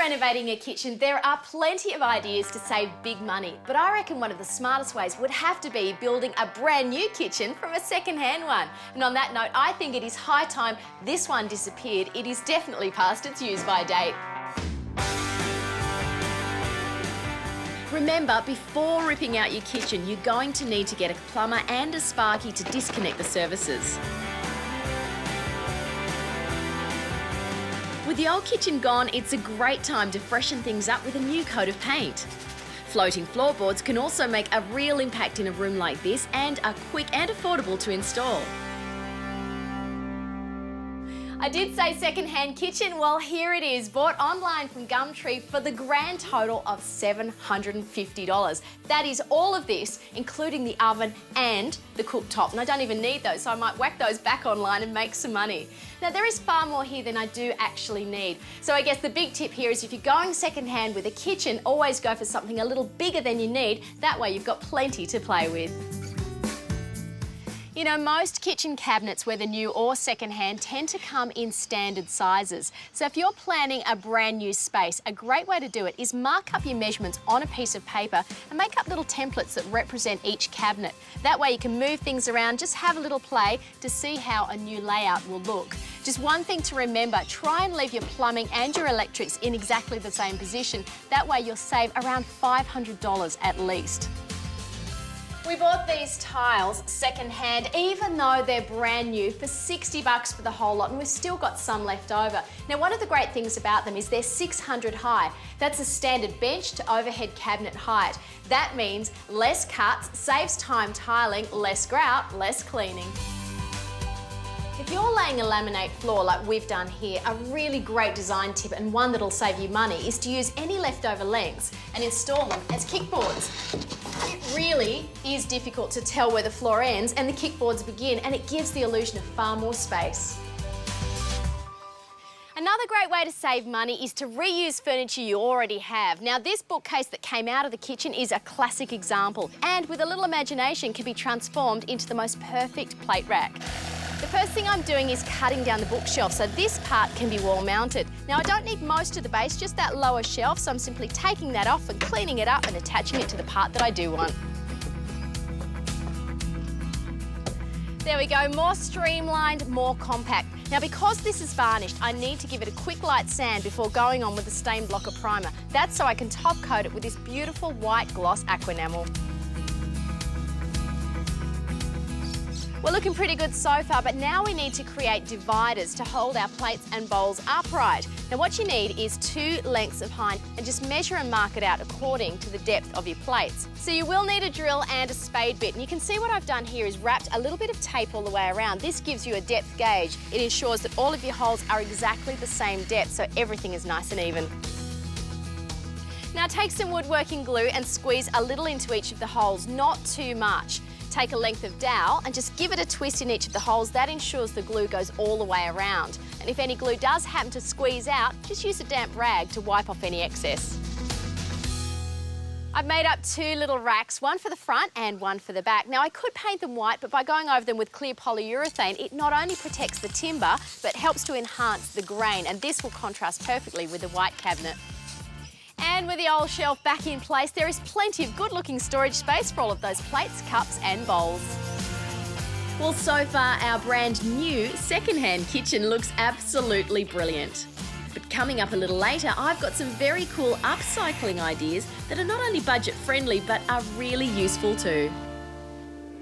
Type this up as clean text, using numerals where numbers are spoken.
renovating a kitchen, there are plenty of ideas to save big money, but I reckon one of the smartest ways would have to be building a brand new kitchen from a second-hand one. And on that note, I think it is high time this one disappeared. It is definitely past its use-by date. Remember, before ripping out your kitchen, you're going to need to get a plumber and a sparky to disconnect the services. With the old kitchen gone, it's a great time to freshen things up with a new coat of paint. Floating floorboards can also make a real impact in a room like this and are quick and affordable to install. I did say second-hand kitchen. Well, here it is, bought online from Gumtree for the grand total of $750. That is all of this, including the oven and the cooktop. And I don't even need those, so I might whack those back online and make some money. Now, there is far more here than I do actually need. So I guess the big tip here is if you're going second-hand with a kitchen, always go for something a little bigger than you need. That way you've got plenty to play with. You know, most kitchen cabinets, whether new or second-hand, tend to come in standard sizes. So if you're planning a brand new space, a great way to do it is mark up your measurements on a piece of paper and make up little templates that represent each cabinet. That way you can move things around, just have a little play to see how a new layout will look. Just one thing to remember, try and leave your plumbing and your electrics in exactly the same position. That way you'll save around $500 at least. We bought these tiles second-hand, even though they're brand new, for $60 for the whole lot, and we've still got some left over. Now, one of the great things about them is they're 600 high. That's a standard bench to overhead cabinet height. That means less cuts, saves time tiling, less grout, less cleaning. If you're laying a laminate floor like we've done here, a really great design tip and one that'll save you money is to use any leftover lengths and install them as kickboards. It really is difficult to tell where the floor ends and the kickboards begin, and it gives the illusion of far more space. Another great way to save money is to reuse furniture you already have. Now, this bookcase that came out of the kitchen is a classic example, and with a little imagination can be transformed into the most perfect plate rack. The first thing I'm doing is cutting down the bookshelf so this part can be wall mounted. Now, I don't need most of the base, just that lower shelf, so I'm simply taking that off and cleaning it up and attaching it to the part that I do want. There we go, more streamlined, more compact. Now, because this is varnished, I need to give it a quick light sand before going on with the stain blocker primer. That's so I can top coat it with this beautiful white gloss aqua enamel. We're looking pretty good so far, but now we need to create dividers to hold our plates and bowls upright. Now, what you need is 2 lengths of height and just measure and mark it out according to the depth of your plates. So you will need a drill and a spade bit, and you can see what I've done here is wrapped a little bit of tape all the way around. This gives you a depth gauge. It ensures that all of your holes are exactly the same depth, so everything is nice and even. Now, take some woodworking glue and squeeze a little into each of the holes, not too much. Take a length of dowel and just give it a twist in each of the holes. That ensures the glue goes all the way around. And if any glue does happen to squeeze out, just use a damp rag to wipe off any excess. I've made up 2 little racks, one for the front and one for the back. Now, I could paint them white, but by going over them with clear polyurethane, it not only protects the timber, but helps to enhance the grain, and this will contrast perfectly with the white cabinet. And with the old shelf back in place, there is plenty of good-looking storage space for all of those plates, cups and bowls. Well, so far our brand new second-hand kitchen looks absolutely brilliant. But coming up a little later, I've got some very cool upcycling ideas that are not only budget-friendly, but are really useful too.